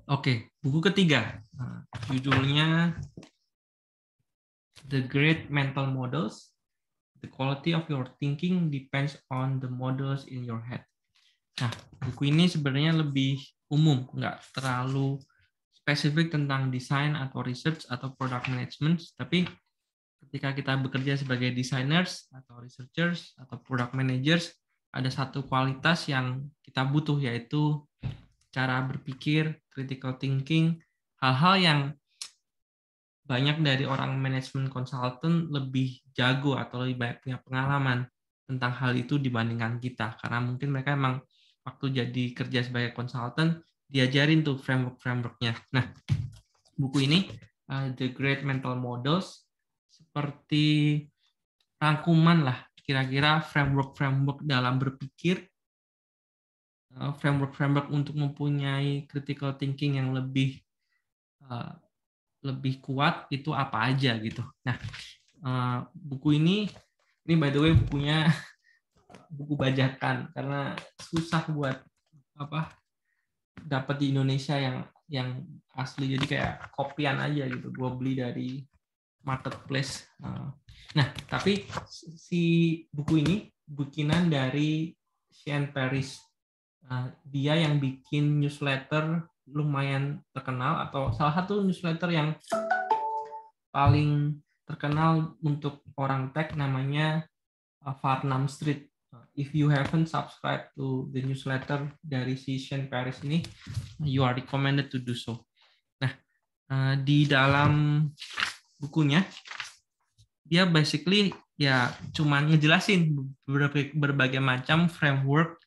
Oke, buku ketiga. Judulnya The Great Mental Models. The quality of your thinking depends on the models in your head. Nah, buku ini sebenarnya lebih umum, nggak terlalu spesifik tentang desain atau research atau product management, tapi ketika kita bekerja sebagai designers atau researchers atau product managers, ada satu kualitas yang kita butuh, yaitu cara berpikir, critical thinking, hal-hal yang banyak dari orang manajemen consultant lebih jago atau lebih banyak punya pengalaman tentang hal itu dibandingkan kita. Karena mungkin mereka emang waktu jadi kerja sebagai consultant, diajarin tuh framework-frameworknya. Nah, buku ini, The Great Mental Models, seperti rangkuman lah, kira-kira framework-framework dalam berpikir, framework-framework untuk mempunyai critical thinking yang lebih kuat itu apa aja gitu. Nah, buku ini by the way bukunya buku bajakan karena susah buat dapat di Indonesia yang asli, jadi kayak kopian aja gitu. Gue beli dari marketplace. Nah, tapi si buku ini bikinan dari Shane Paris. Dia yang bikin newsletter lumayan terkenal, atau salah satu newsletter yang paling terkenal untuk orang tech, namanya Farnam Street. If you haven't subscribed to the newsletter dari si Shane Paris ini, you are recommended to do so. Nah, di dalam bukunya dia basically ya cuman ngejelasin berbagai macam framework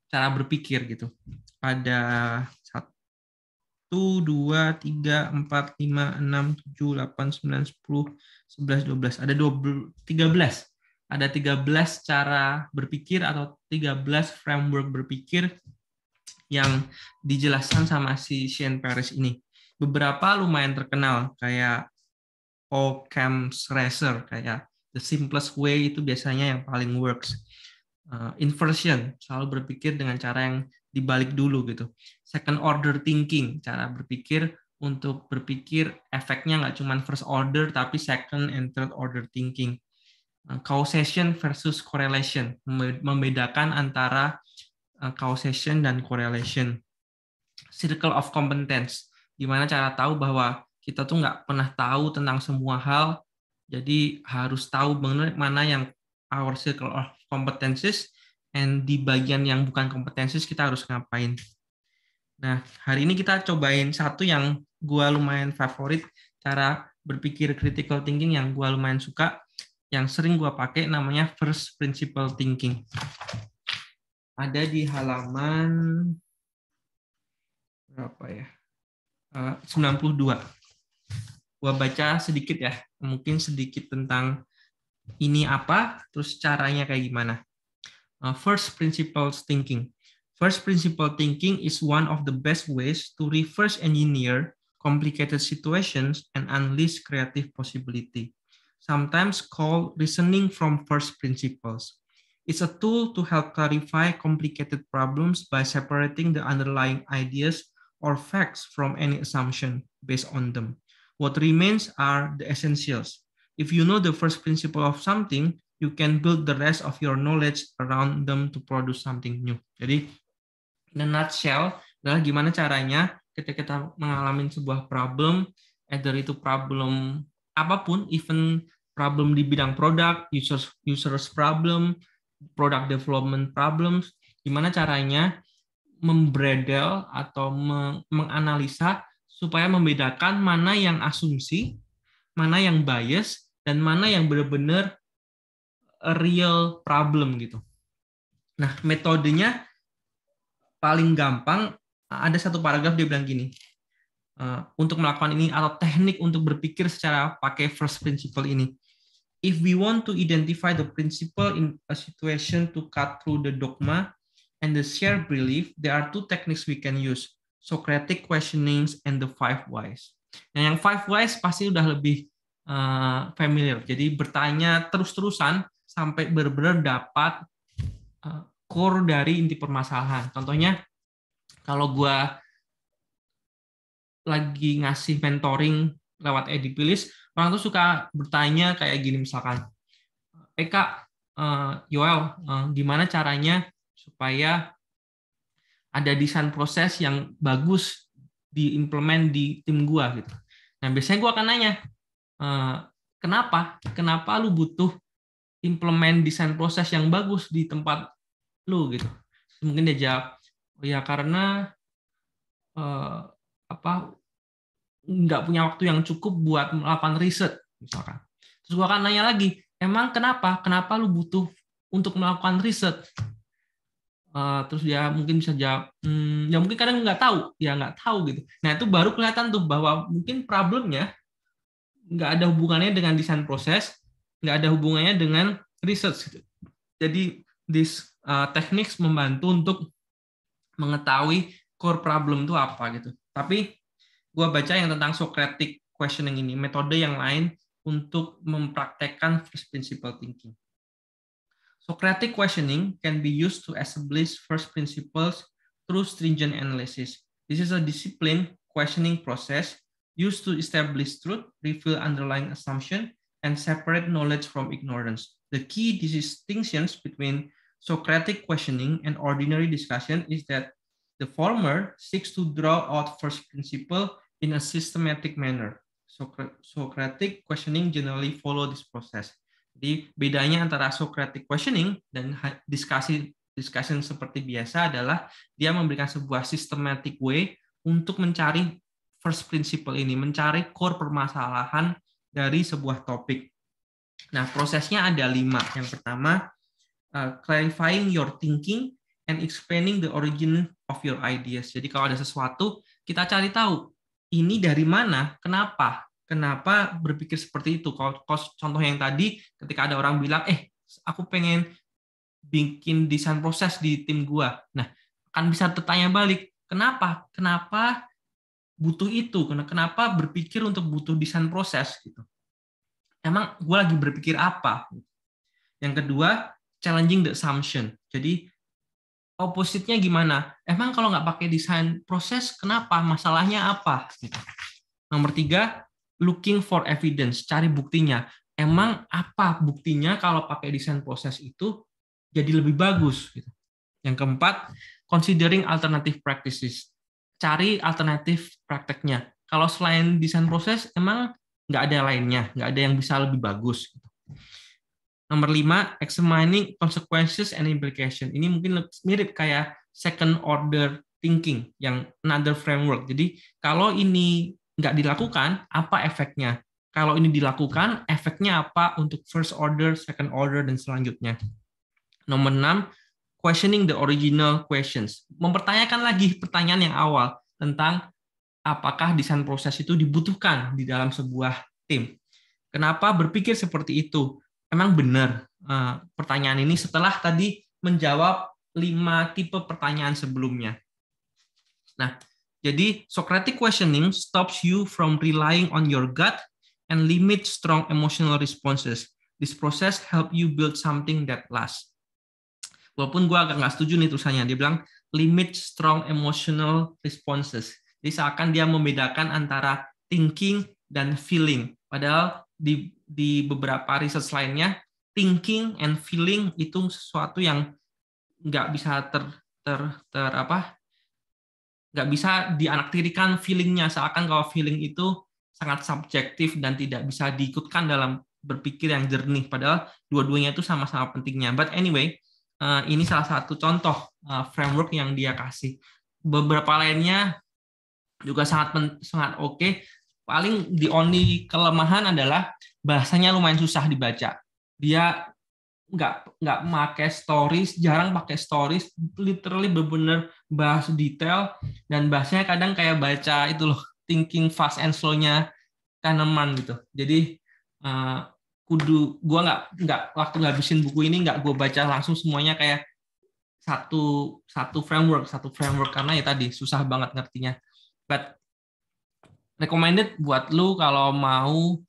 cara berpikir gitu. Ada 1, 2, 3, 4, 5, 6, 7, 8, 9, 10, 11, 12. Ada 13. Ada 13 cara berpikir atau 13 framework berpikir yang dijelaskan sama si Shane Paris ini. Beberapa lumayan terkenal, kayak Occam's Razor, kayak the simplest way itu biasanya yang paling works. Inversion, selalu berpikir dengan cara yang dibalik dulu gitu. Second order thinking, cara berpikir untuk berpikir efeknya nggak cuma first order tapi second and third order thinking. Causation versus correlation, membedakan antara causation dan correlation. Circle of competence, gimana cara tahu bahwa kita tuh nggak pernah tahu tentang semua hal, jadi harus tahu mana yang our circle of competences, and di bagian yang bukan competences kita harus ngapain. Nah, hari ini kita cobain satu yang gue lumayan favorit, cara berpikir critical thinking yang gue lumayan suka, yang sering gue pakai, namanya first principle thinking. Ada di halaman berapa ya? 92. Gua baca sedikit ya, mungkin sedikit tentang ini apa, terus caranya kayak gimana. First principles thinking. First principle thinking is one of the best ways to reverse engineer complicated situations and unleash creative possibility, sometimes called reasoning from first principles. It's a tool to help clarify complicated problems by separating the underlying ideas or facts from any assumption based on them. What remains are the essentials. If you know the first principle of something, you can build the rest of your knowledge around them to produce something new. Jadi, in a nutshell, adalah gimana caranya ketika kita mengalami sebuah problem, either itu problem apapun, even problem di bidang produk, users problem, product development problems, gimana caranya membredel atau menganalisa supaya membedakan mana yang asumsi, mana yang bias, dan mana yang benar-benar a real problem gitu. Nah, metodenya paling gampang, ada satu paragraf dia bilang gini, untuk melakukan ini atau teknik untuk berpikir secara pakai first principle ini. If we want to identify the principle in a situation to cut through the dogma and the shared belief, there are two techniques we can use, Socratic questionings and the 5 whys. Nah, yang 5 whys pasti udah lebih familiar. Jadi bertanya terus-terusan sampai benar-benar dapat core dari inti permasalahan. Contohnya Kalau gue lagi ngasih mentoring lewat Edipilis, orang tuh suka bertanya kayak gini misalkan, Kak, Yoel, gimana caranya supaya ada desain proses yang bagus diimplement di tim gua gitu. Nah, biasanya gua akan nanya, kenapa lu butuh implement desain proses yang bagus di tempat lu gitu. Mungkin dia jawab, oh ya karena nggak punya waktu yang cukup buat melakukan riset misalkan. Terus gua akan nanya lagi, emang kenapa lu butuh untuk melakukan riset? Terus dia mungkin bisa jawab, ya mungkin kadang nggak tahu gitu. Nah itu baru kelihatan tuh bahwa mungkin problemnya nggak ada hubungannya dengan desain proses, nggak ada hubungannya dengan research. Gitu. Jadi this techniques membantu untuk mengetahui core problem itu apa gitu. Tapi gue baca yang tentang Socratic questioning ini, metode yang lain untuk mempraktekkan first principle thinking. Socratic questioning can be used to establish first principles through stringent analysis. This is a disciplined questioning process used to establish truth, reveal underlying assumption, and separate knowledge from ignorance. The key distinctions between Socratic questioning and ordinary discussion is that the former seeks to draw out first principle in a systematic manner. Socratic questioning generally follow this process. Jadi bedanya antara Socratic questioning dan discussion seperti biasa adalah dia memberikan sebuah systematic way untuk mencari first principle ini, mencari core permasalahan dari sebuah topik. Nah, prosesnya ada 5. Yang pertama, clarifying your thinking and explaining the origin of your ideas. Jadi kalau ada sesuatu, kita cari tahu ini dari mana, kenapa berpikir seperti itu. Kalau contoh yang tadi, ketika ada orang bilang, aku pengen bikin desain proses di tim gua. Nah, akan bisa tertanya balik, kenapa butuh itu? Kenapa berpikir untuk butuh desain proses? Gitu. Emang gua lagi berpikir apa? Yang kedua, challenging the assumption. Jadi, opposite-nya gimana? Emang kalau nggak pakai desain proses, kenapa? Masalahnya apa? Gitu. Nomor 3, looking for evidence, cari buktinya. Emang apa buktinya kalau pakai desain proses itu jadi lebih bagus? Gitu. Yang keempat, considering alternative practices, cari alternatif prakteknya. Kalau selain desain proses, emang nggak ada lainnya, nggak ada yang bisa lebih bagus. Gitu. Nomor 5, examining consequences and implication. Ini mungkin mirip kayak second order thinking, yang another framework. Jadi kalau ini nggak dilakukan, apa efeknya? Kalau ini dilakukan, efeknya apa untuk first order, second order, dan selanjutnya. Nomor 6, questioning the original questions. Mempertanyakan lagi pertanyaan yang awal tentang apakah desain proses itu dibutuhkan di dalam sebuah tim. Kenapa berpikir seperti itu? Emang benar pertanyaan ini setelah tadi menjawab 5 tipe pertanyaan sebelumnya. Nah, jadi Socratic questioning stops you from relying on your gut and limit strong emotional responses. This process help you build something that lasts. Walaupun gue agak nggak setuju nih tulisannya, dia bilang limit strong emotional responses. Jadi seakan dia membedakan antara thinking dan feeling. Padahal di beberapa research lainnya, thinking and feeling itu sesuatu yang nggak bisa nggak bisa dianaktirikan feelingnya, seakan kalau feeling itu sangat subjektif dan tidak bisa diikutkan dalam berpikir yang jernih, padahal dua-duanya itu sama-sama pentingnya. But anyway, ini salah satu contoh framework yang dia kasih. Beberapa lainnya juga sangat oke. Paling the only kelemahan adalah bahasanya lumayan susah dibaca. Dia nggak pakai stories, jarang pakai stories, literally benar-benar bahas detail, dan bahasanya kadang kayak baca itu loh, thinking fast and slow-nya Kahneman gitu. Jadi gua nggak waktu ngabisin buku ini nggak gue baca langsung semuanya kayak satu framework karena ya tadi susah banget ngertinya. But recommended buat lu kalau mau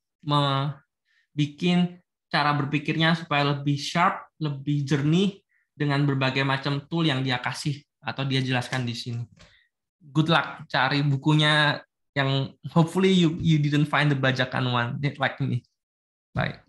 bikin cara berpikirnya supaya lebih sharp, lebih jernih dengan berbagai macam tool yang dia kasih atau dia jelaskan di sini. good luck cari bukunya yang hopefully you didn't find the bajakan one like me. Bye.